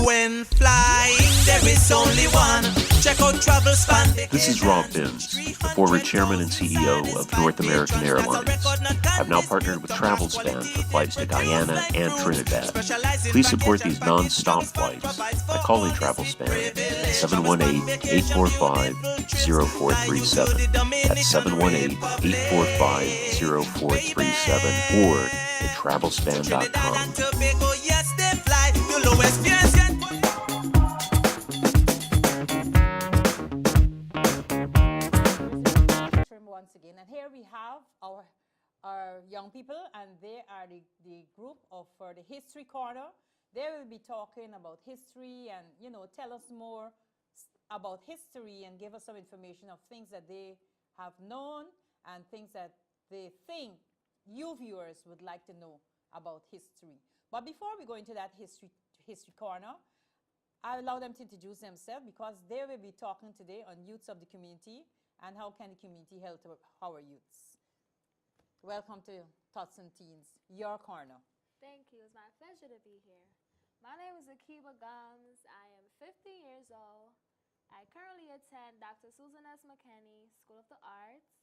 When flying, there is only one. Check out travel span. This is Rob Binns, the former chairman and CEO of North American Airlines. I've now partnered with TravelSpan for flights to Guyana and Trinidad. Please support these non-stop flights by calling TravelSpan at 718-845-0437. That's 718-845-0437 or at travelspan.com. Once again, and here we have our young people, and they are the group of for the History Corner. They will be talking about history and tell us more about history and give us some information of things that they have known and things that they think you viewers would like to know about history. But before we go into that history corner, I allow them to introduce themselves because they will be talking today on youths of the community and how can the community help our youths. Welcome to Tots and Teens, your corner. Thank you. It's my pleasure to be here. My name is Akiba Gums. I am 50 years old. I currently attend Dr. Susan S. McKinney School of the Arts.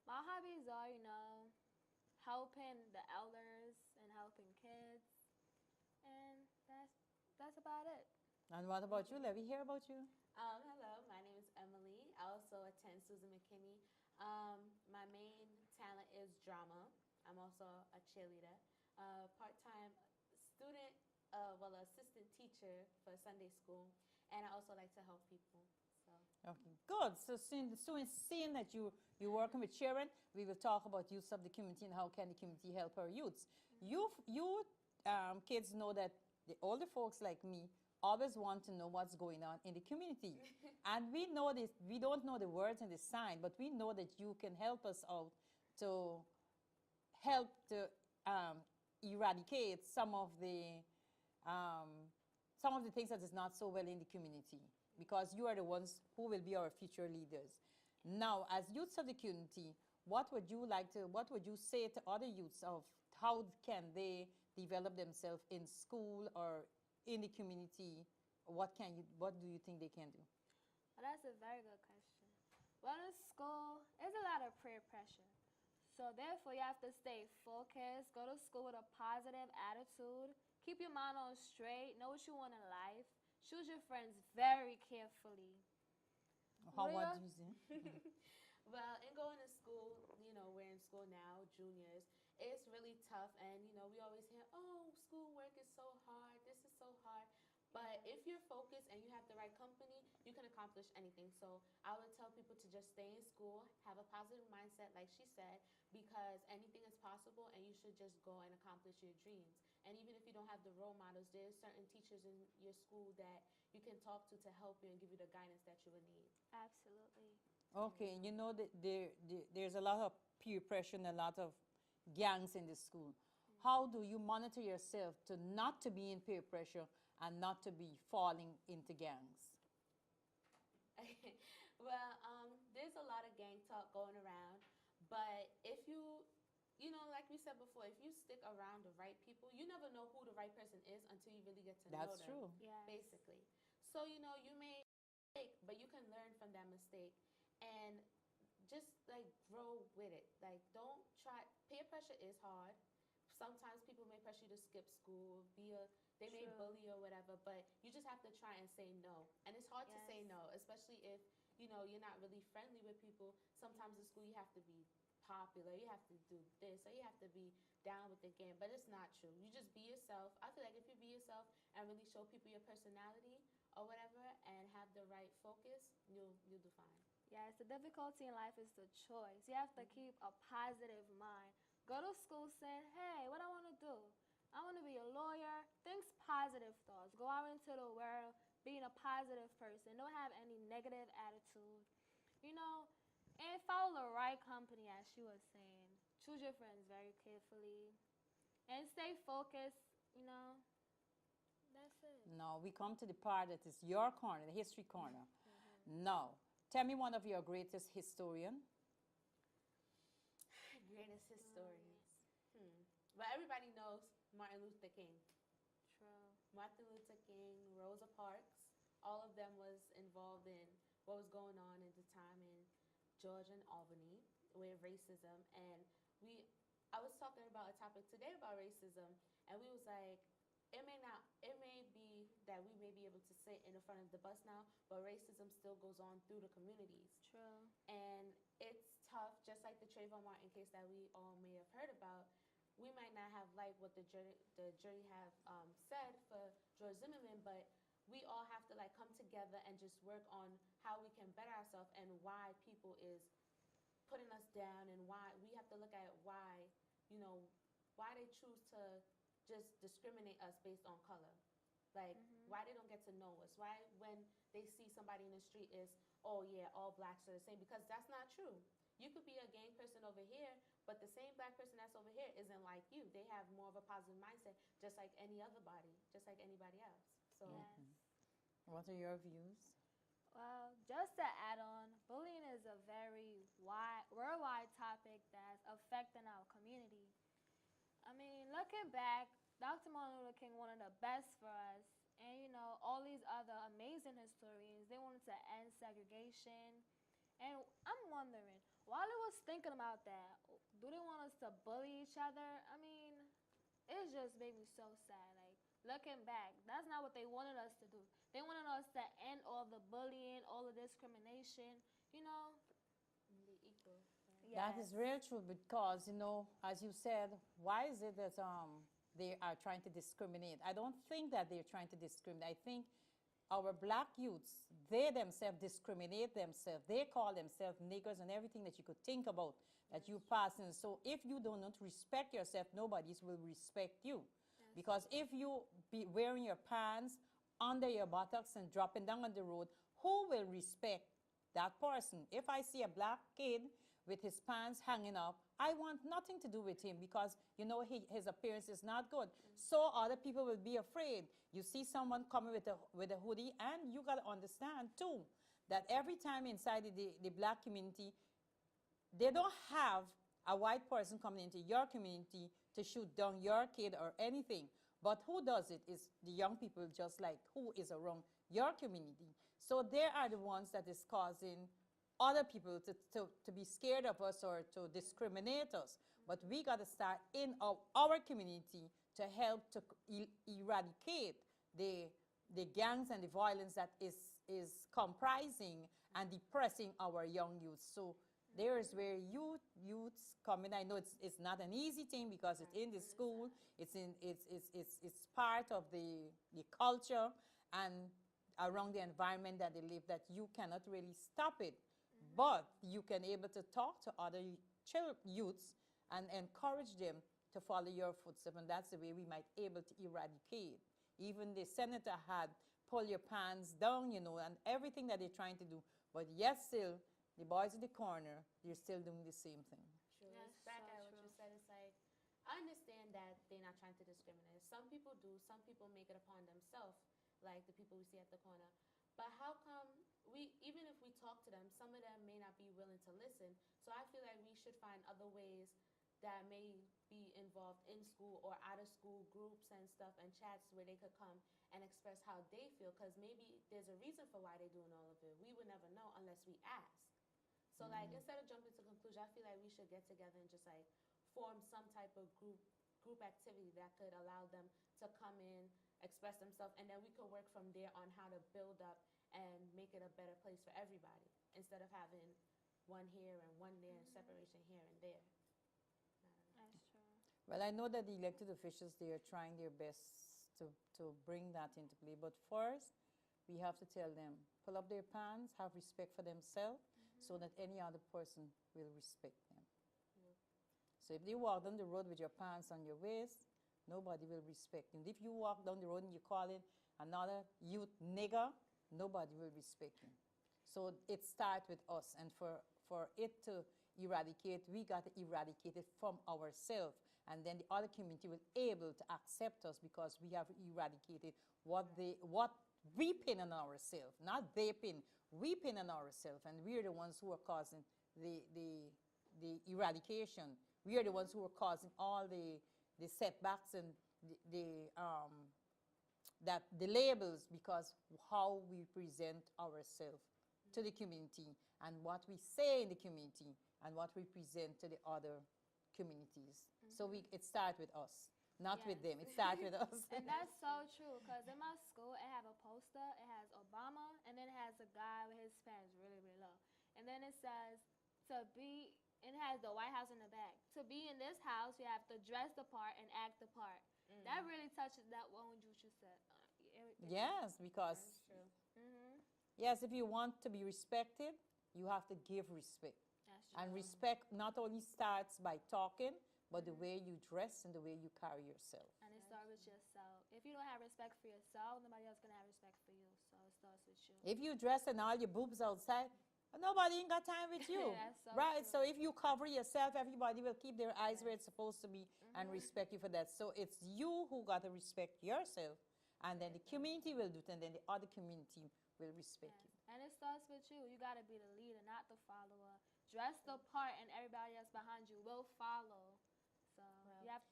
My hobbies are, helping the elders and helping kids. And that's about it. And what about you? Let me hear about you. Hello, my name is Emily. I also attend Susan McKinney. My main talent is drama. I'm also a cheerleader, part-time student, assistant teacher for Sunday school, and I also like to help people. Okay, good. So seeing that you're working with children, we will talk about youths of the community and how can the community help our youths. You kids know that the older folks like me always want to know what's going on in the community. And we know this, we don't know the words and the sign, but we know that you can help us out to help to eradicate some of the things that is not so well in the community, because you are the ones who will be our future leaders. Now, as youths of the community, what would you say to other youths of how can they develop themselves in school or in the community? What do you think they can do? Well, that's a very good question. Well, in school, there's a lot of peer pressure. So therefore, you have to stay focused, go to school with a positive attitude, keep your mind on straight, know what you want in life, choose your friends very carefully. What do you say? Well, in going to school, we're in school now, juniors, it's really tough, and we always hear, oh, schoolwork is so hard, this is so hard. But if you're focused and you have the right company, you can accomplish anything. So I would tell people to just stay in school, have a positive mindset, like she said, because anything is possible and you should just go and accomplish your dreams. And even if you don't have the role models, there's certain teachers in your school that you can talk to help you and give you the guidance that you would need. Absolutely. Okay, there's a lot of peer pressure and a lot of gangs in the school. How do you monitor yourself to not to be in peer pressure and not to be falling into gangs? Well, there's a lot of gang talk going around, but if you like we said before, if you stick around the right people, you never know who the right person is until you really get to know them. That's true. Yes. Basically. So, you may mistake, but you can learn from that mistake and just grow with it. Don't try. Peer pressure is hard. Sometimes people may pressure you to skip school, they may bully you or whatever, but you just have to try and say no. And it's hard to say no, especially if you're not really friendly with people. Sometimes in school you have to be popular, you have to do this, or you have to be down with the game. But it's not true. You just be yourself. I feel like if you be yourself and really show people your personality or whatever, and have the right focus, you'll do fine. Yes, the difficulty in life is the choice. You have to keep a positive mind. Go to school saying, hey, what I want to do? I want to be a lawyer. Think positive thoughts. Go out into the world being a positive person. Don't have any negative attitude. You know, and follow the right company, as she was saying. Choose your friends very carefully. And stay focused, That's it. No, we come to the part that is your corner, the history corner. Now, tell me one of your greatest historian. Greatest historians. But everybody knows Martin Luther King. True. Martin Luther King, Rosa Parks, all of them was involved in what was going on at the time in Georgia and Albany with racism. And I was talking about a topic today about racism, and we was like, it may be that we may be able to sit in the front of the bus now, but racism still goes on through the communities. True. And it's tough, just like the Trayvon Martin case that we all may have heard about. We might not have liked what the jury have said for George Zimmerman, but we all have to come together and just work on how we can better ourselves, and why people is putting us down, and why we have to look at why they choose to just discriminate us based on color. Why they don't get to know us. Why when they see somebody in the street is, oh yeah, all blacks are the same, because that's not true. You could be a gang person over here, but the same black person that's over here isn't like you. They have more of a positive mindset, just like any other body, just like anybody else. So Yes. What are your views? Well, just to add on, bullying is a very worldwide topic that's affecting our community. I mean, looking back, Dr. Martin Luther King wanted the best for us. And, all these other amazing historians, they wanted to end segregation. And I'm wondering, while I was thinking about that, do they want us to bully each other? I mean, it just made me so sad. Looking back, that's not what they wanted us to do. They wanted us to end all the bullying, all the discrimination, be equal. That is real true, because, as you said, why is it that they are trying to discriminate? I don't think that they're trying to discriminate. I think our black youths, they themselves discriminate themselves. They call themselves niggers and everything that you could think about that you pass in. So if you do not respect yourself, nobody will respect you. Because if you be wearing your pants under your buttocks and dropping down on the road, who will respect that person? If I see a black kid with his pants hanging up, I want nothing to do with him, because, his appearance is not good. So other people will be afraid. You see someone coming with a hoodie, and you got to understand, too, that every time inside the black community, they don't have a white person coming into your community to shoot down your kid or anything. But who does it is the young people, just like who is around your community. So they are the ones that is causing other people to be scared of us or to discriminate us. But we got to start in our community to help to eradicate the gangs and the violence that is comprising and depressing our young youth. So there is where youths come in. I know it's not an easy thing, because it's in the school, it's part of the culture and around the environment that they live, that you cannot really stop it. But you can able to talk to other youths and encourage them to follow your footsteps, and that's the way we might able to eradicate. Even the senator had pull your pants down, and everything that they're trying to do. But yet still, the boys in the corner, they're still doing the same thing. True. Yes, It's back so at what true. you said. It's like, I understand that they're not trying to discriminate. Some people do. Some people make it upon themselves, like the people we see at the corner. But how come even if we talk to them, some of them may not be willing to listen. So I feel like we should find other ways that may be involved in school or out of school groups and stuff and chats where they could come and express how they feel, because maybe there's a reason for why they're doing all of it. We would never know unless we ask. So instead of jumping to conclusion, I feel like we should get together and just form some type of group activity that could allow them to come in express themselves, and then we could work from there on how to build up and make it a better place for everybody instead of having one here and one there and separation here and there. That's true. Well, I know that the elected officials, they are trying their best to bring that into play. But first, we have to tell them, pull up their pants, have respect for themselves, so that any other person will respect them. So if you walk down the road with your pants on your waist, nobody will respect you. And if you walk down the road and you call in another youth nigger, nobody will respect you. So it starts with us. And for it to eradicate, we got to eradicate it from ourselves. And then the other community will able to accept us because we have eradicated what we pin on ourselves, not they pin. We pin on ourselves, and we are the ones who are causing the eradication. We are the ones who are causing all the setbacks and the labels, because how we present ourselves to the community and what we say in the community and what we present to the other communities. So it starts with us, not with them. It starts with us. And that's so true, because in my school, it have a poster. It has Obama, and then it has a guy with his pants really, really low. And then it says, it has the White House in the back. To be in this house, you have to dress the part and act the part. That really touches that one what you said. Yes, because yes, if you want to be respected, you have to give respect. That's true. And respect not only starts by talking, but the way you dress and the way you carry yourself. And it starts with yourself. If you don't have respect for yourself, nobody else going to have respect for you. So it starts with you. If you dress and all your boobs outside, nobody ain't got time with you. That's so right? true. So if you cover yourself, everybody will keep their eyes where it's supposed to be and respect you for that. So it's you who got to respect yourself, and then the community will do it, and then the other community will respect you. And it starts with you. You got to be the leader, not the follower. Dress the part, and everybody else behind you will follow. So you have.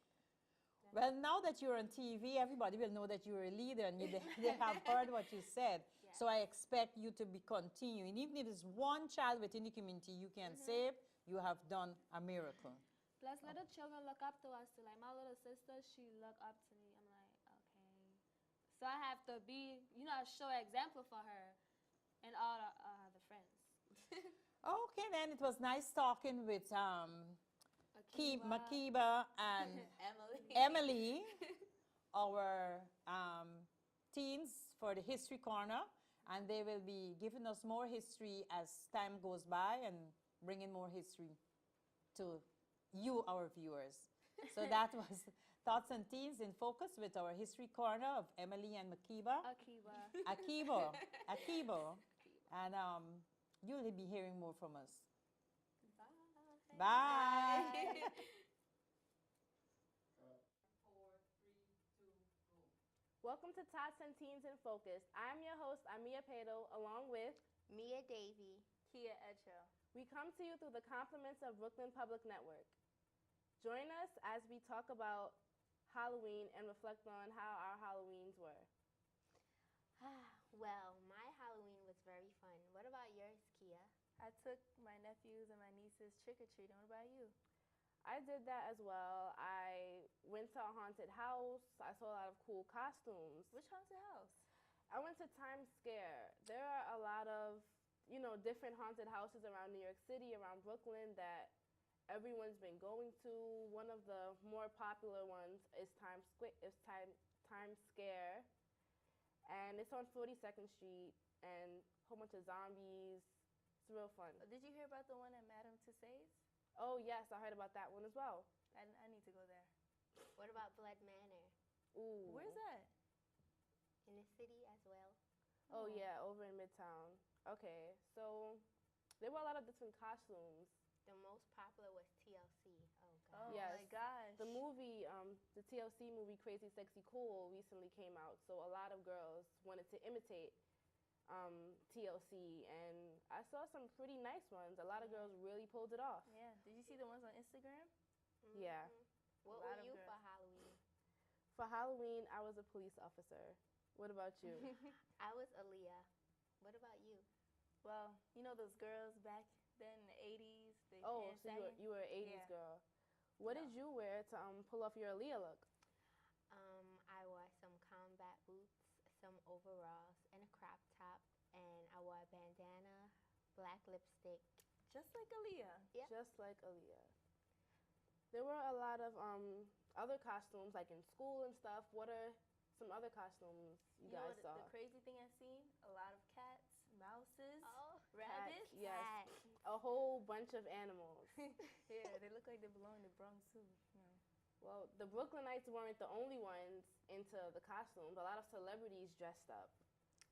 Well, now that you're on TV, everybody will know that you're a leader, and they have heard what you said. Yes. So I expect you to be continuing. Even if it's one child within the community you can save, you have done a miracle. Plus, little children look up to us too. Like my little sister, she look up to me. I'm like, okay. So I have to be, show an example for her and all the friends. Okay, then it was nice talking with Makiba and Emily, our teens for the History Corner, and they will be giving us more history as time goes by and bringing more history to you, our viewers. So that was Tots and Teens in Focus with our History Corner of Emily and Makiba. Akibo. And you'll be hearing more from us. Bye. Welcome to Tots and Teens in Focus. I'm your host, Amia Pato, along with Mia Davey. Kia Echo. We come to you through the compliments of Brooklyn Public Network. Join us as we talk about Halloween and reflect on how our Halloweens were. Well, my Halloween was very fun. What about yours, Kia? I took my nephews and my nieces trick-or-treating. What about you? I did that as well. I went to a haunted house. I saw a lot of cool costumes. Which haunted house? I went to Times Square. There are a lot of, different haunted houses around New York City, around Brooklyn that everyone's been going to. One of the more popular ones is Times Square. And it's on 42nd Street, and a whole bunch of zombies. It's real fun. Did you hear about the one at Madame Tussauds? Oh, yes, I heard about that one as well. I need to go there. What about Blood Manor? Ooh. Where's that? In the city as well? Oh, yeah, over in Midtown. Okay, so there were a lot of different costumes. The most popular was TLC. Oh, God. Oh, Yes. my gosh. The movie, the TLC movie Crazy Sexy Cool recently came out, so a lot of girls wanted to imitate TLC, and I saw some pretty nice ones. A lot of girls really pulled it off. Yeah. Did you see the ones on Instagram? Yeah. What lot were of you girls. for Halloween? For Halloween, I was a police officer. What about you? I was Aaliyah. What about you? Well, those girls back then in the 80s? They Oh, pants so sagging? you were an 80s Yeah. girl. What did you wear to pull off your Aaliyah look? I wore some combat some overalls and a crop top, and I wore a bandana, black lipstick. Just like Aaliyah. Yep. Just like Aaliyah. There were a lot of other costumes, like in school and stuff. What are some other costumes you know guys what saw? the crazy thing I've seen? A lot of cats, mouses, Oh, rabbits. Yes. cat. A whole bunch of animals. Yeah, they look like they belong in the Bronx too. You know. Well, the Brooklynites weren't the only ones into the costumes. A lot of celebrities dressed up.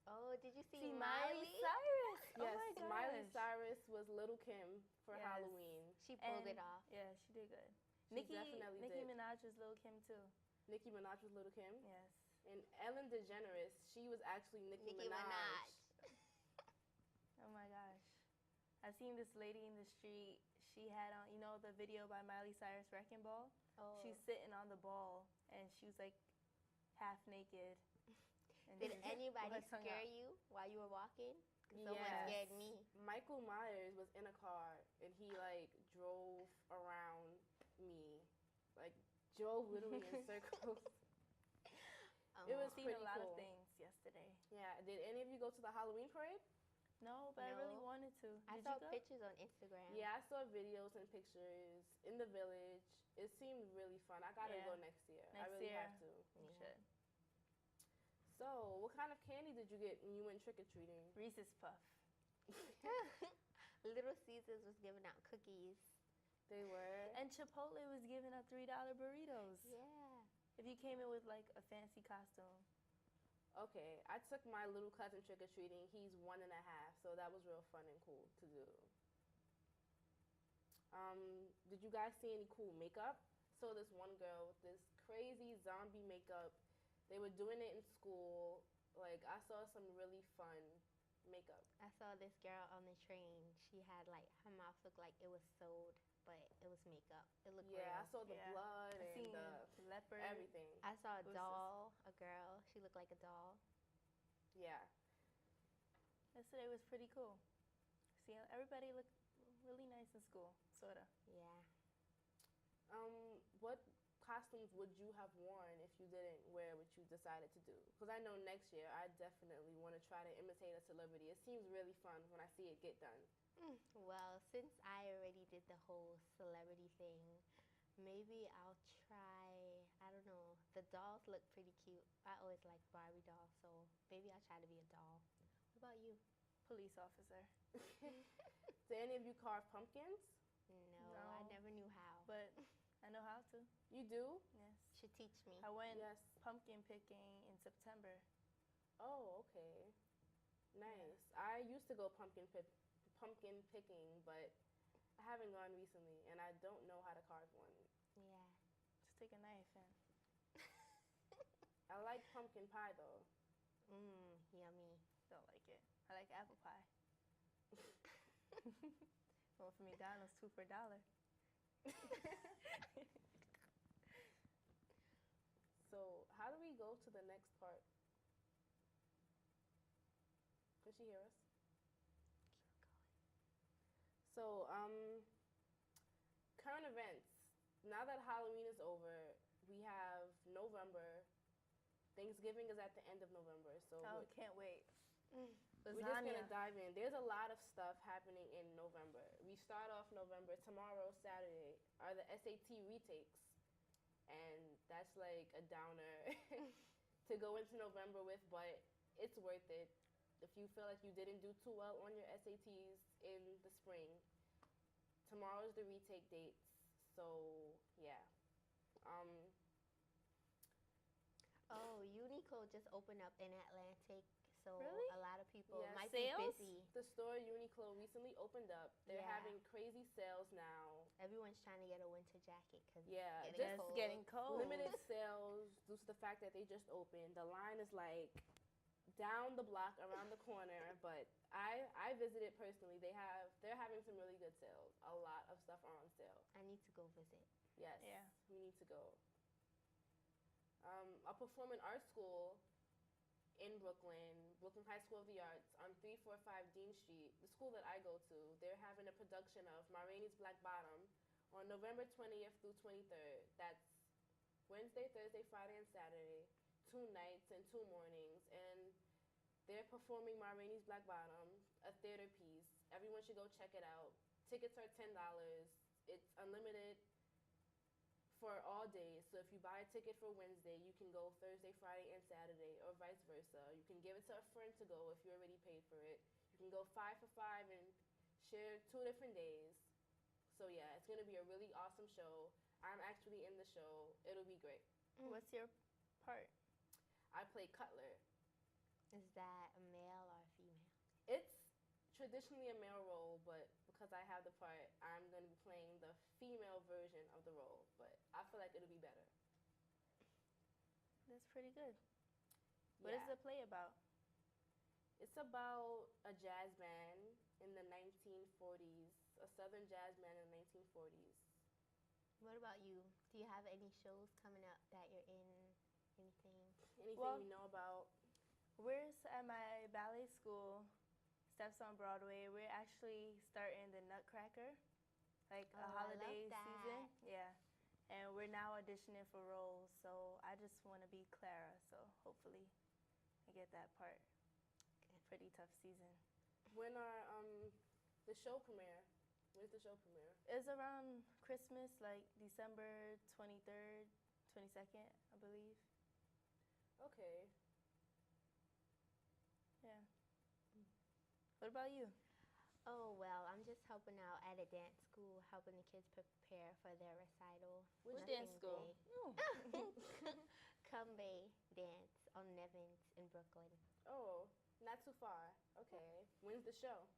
Oh, did you see Miley Miley? Cyrus. Yes, Oh my gosh. Miley Cyrus was Little Kim for Yes. Halloween. She pulled And- it off. Yeah, she did good. She Nicki definitely Nicki did. Minaj was Lil Kim too. Nicki Minaj was Little Kim. Yes. And Ellen DeGeneres, she was actually Nicki Nicki Minaj. Oh my gosh. I seen this lady in the street. She had on, you know, the video by Miley Cyrus Wrecking Ball. Oh. She's sitting on the ball and she was like half naked. And Did she was anybody with her tongue scare out. you while you were walking? 'Cause someone Yes. scared me. Michael Myers was in a car and he like drove around me, like drove literally in circles. It was Seen pretty a lot cool. of things yesterday. Yeah. Did any of you go to the Halloween parade? No, but I really No. wanted to. I Did saw you go? pictures on Instagram. Yeah, I saw videos and pictures in the village. It seemed really fun. I gotta Yeah. go next year. I Next really year. have to. You Yeah. should. So, what kind of candy did you get when you went trick or treating? Reese's Puff. Little Caesars was giving out cookies. They were. And Chipotle was giving out $3 burritos. Yeah. If you came in with like a fancy costume. Okay, I took my little cousin trick or treating. He's 1.5, so that was real fun and cool to do. Did you guys see any cool makeup? So this one girl with this crazy zombie makeup. They were doing it in school. Like I saw some really fun makeup. I saw this girl on the train. She had like her mouth looked like it was sewed, but it was makeup. It looked Yeah, I real. saw the Yeah. blood I and seen the leopard. everything. I saw a Who's this? doll, a girl. She looked like a doll. Yeah. Yesterday was pretty cool. See, everybody looked really nice in school, sorta. Yeah. What costumes would you have worn if you didn't wear what you decided to do? Because I know next year I definitely want to try to imitate a celebrity. It seems really fun when I see it get done. Well, since I already did the whole celebrity thing, maybe I'll try, I don't know, the dolls look pretty cute. I always like Barbie dolls, so maybe I'll try to be a doll. What about you? Police officer. Did any of you carve pumpkins? No, I No. never knew how. But I know how to. You do? Yes. Should teach me. I went Yes. pumpkin picking in September. Oh, okay. Nice. I used to go pumpkin picking, but I haven't gone recently, and I don't know how to carve one. Yeah. Just take a knife and I like pumpkin pie though. Yummy. don't like it. I like apple pie. One for McDonald's, 2 for $1. So, how do we go to the next part? Can she hear us? So, current events. Now that Halloween is over, we have November. Thanksgiving is at the end of November, so Oh, can't wait. we're just gonna dive in. There's a lot of stuff happening in November. We start off November. Tomorrow, Saturday, are the SAT retakes, and that's like a downer to go into November with, but it's worth it. If you feel like you didn't do too well on your SATs in the spring, tomorrow's the retake dates. So yeah. Oh, Uniqlo just opened up in Atlantic, so Really? a lot of people Yeah. might Sales? be busy. The store Uniqlo recently opened up. They're Yeah. having crazy sales now. Everyone's trying to get a winter jacket because Yeah, it's just cold. getting cold. Limited sales due to the fact that they just opened. The line is like down the block around the corner, but I visited personally. They're having some really good sales. A lot of stuff are on sale. I need to go visit. Yes, Yeah. we need to go. A performing arts school in Brooklyn High School of the Arts on 345 Dean Street, the school that I go to, they're having a production of Ma Rainey's Black Bottom on November 20th through 23rd. That's Wednesday, Thursday, Friday, and Saturday, 2 2 nights and 2 mornings, and they're performing Ma Rainey's Black Bottom, a theater piece. Everyone should go check it out. Tickets are $10. It's unlimited for all days. So if you buy a ticket for Wednesday, you can go Thursday, Friday, and Saturday, or vice versa. You can give it to a friend to go if you already paid for it. You can go 5 for 5 and share 2 different days. So yeah, it's gonna be a really awesome show. I'm actually in the show. It'll be great. What's your part? I play Cutler. Is that a male or a female? It's traditionally a male role, but because I have the part, I'm going to be playing the female version of the role. But I feel like it'll be better. That's pretty good. What is the play about? It's about a jazz band in the 1940s, a southern jazz band in the 1940s. What about you? Do you have any shows coming up that you're in? Anything? Anything you know about? We're at my ballet school, Steps on Broadway. We're actually starting the Nutcracker, like a holiday season. Yeah. And we're now auditioning for roles, so I just want to be Clara, so hopefully I get that part. Pretty tough season. When are the show premiere? When's the show premiere? It's around Christmas, like December 23rd, 22nd, I believe. Okay. Yeah. What about you? Oh, well, I'm just helping out at a dance school, helping the kids prepare for their recital. Which dance school? Cumbay Dance on Nevins in Brooklyn. Oh, not too far. Okay. When's the show?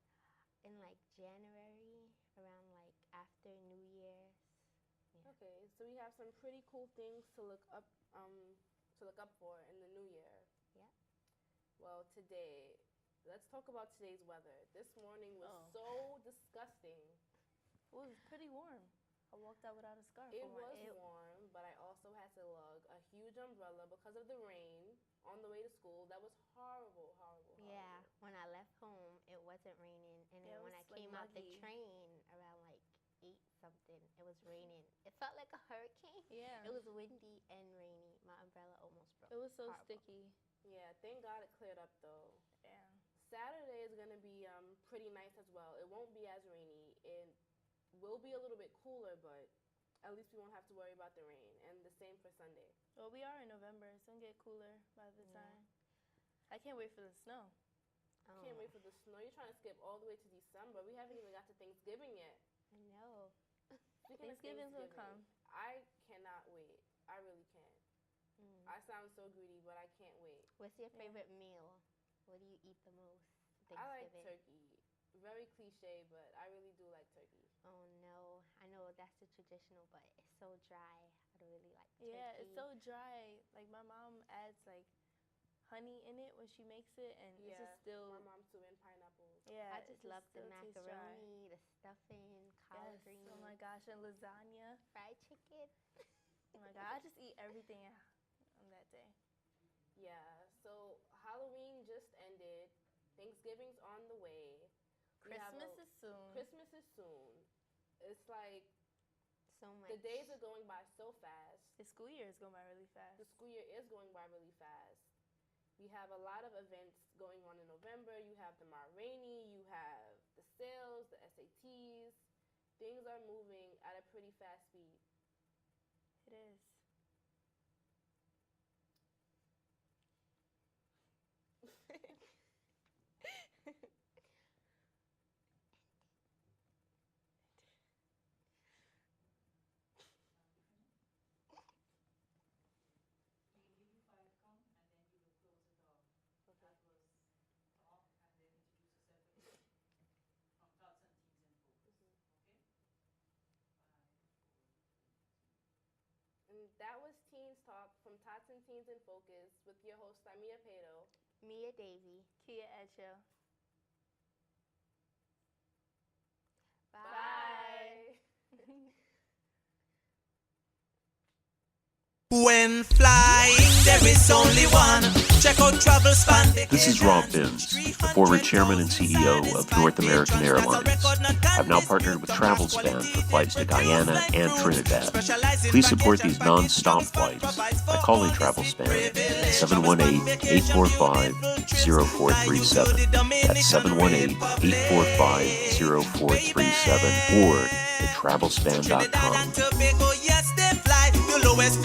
In like January, around like after New Year's. Yeah. Okay, so we have some pretty cool things to look up for in the new year. Yeah. Well, today, let's talk about today's weather. This morning was so disgusting. It was pretty warm. I walked out without a scarf. It was warm, but I also had to lug a huge umbrella because of the rain on the way to school. That was horrible. Yeah, when I left home, it wasn't raining, and then when I came out the train around like 8 something, it was raining. It felt like a hurricane. Yeah. It was windy and rainy. My umbrella almost broke. It was so Horrible. sticky. Yeah, thank God it cleared up though. Yeah. Saturday is gonna be pretty nice as well. It won't be as rainy. It will be a little bit cooler, but at least we won't have to worry about the rain. And the same for Sunday. Well, we are in November. It's going to get cooler by the time. I can't wait for the snow. I can't wait for the snow. You're trying to skip all the way to December. We haven't even got to Thanksgiving yet. I know. Thanksgiving's will come. I cannot wait. I really can't. I sound so greedy, but I can't wait. What's your favorite meal? What do you eat the most? I like Thanksgiving? turkey. Very cliche, but I really do like turkey. Oh no, I know that's the traditional, but it's so dry. I don't really like turkey. Yeah, it's so dry. Like my mom adds like honey in it when she makes it, and it's just still. My mom too, and pineapple. Yeah, I just love the still tastes dry. macaroni, the stuffing, collard greens. Oh my gosh, and lasagna. Fried chicken. Oh my god, I just eat everything on that day. Yeah, so Halloween just ended. Thanksgiving's on the way. Christmas is soon. Christmas is soon. It's like So much. the days are going by so fast. The school year is going by really fast. The school year is going by really fast. We have a lot of events going on in November. You have the Ma Rainey, you have the sales, the SATs. Things are moving at a pretty fast speed. It is. And that was Teens Talk from Tots and Teens in Focus with your host, Samia Pato. Mia Davy. Kia Edgeo. Bye. When flying, there is only one. Check out travel span. This is Rob Binns, the former chairman and CEO of North American Airlines. I've now partnered with TravelSpan for flights to Guyana and Trinidad. Please support these non-stop flights by calling TravelSpan at 718-845-0437. That's 718-845-0437 or at travelspan.com. Yes, they fly. The lowest